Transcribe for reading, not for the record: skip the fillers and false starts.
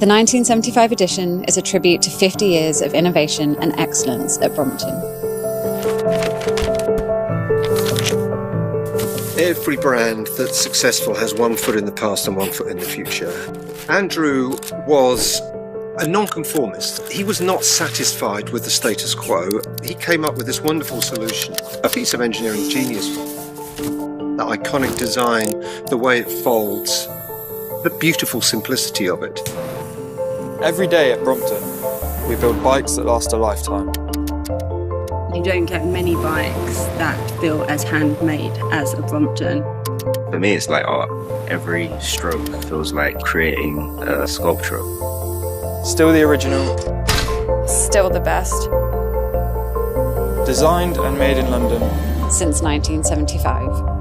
The 1975 edition is a tribute to 50 years of innovation and excellence at Brompton. Every brand that's successful has one foot in the past and one foot in the future. Andrew was a nonconformist. He was not satisfied with the status quo. He came up with this wonderful solution, a piece of engineering genius. That iconic design, the way it folds, the beautiful simplicity of it. Every day at Brompton, we build bikes that last a lifetime. You don't get many bikes that feel as handmade as a Brompton. For me, it's like art. Every stroke feels like creating a sculpture. Still the original. Still the best. Designed and made in London. Since 1975.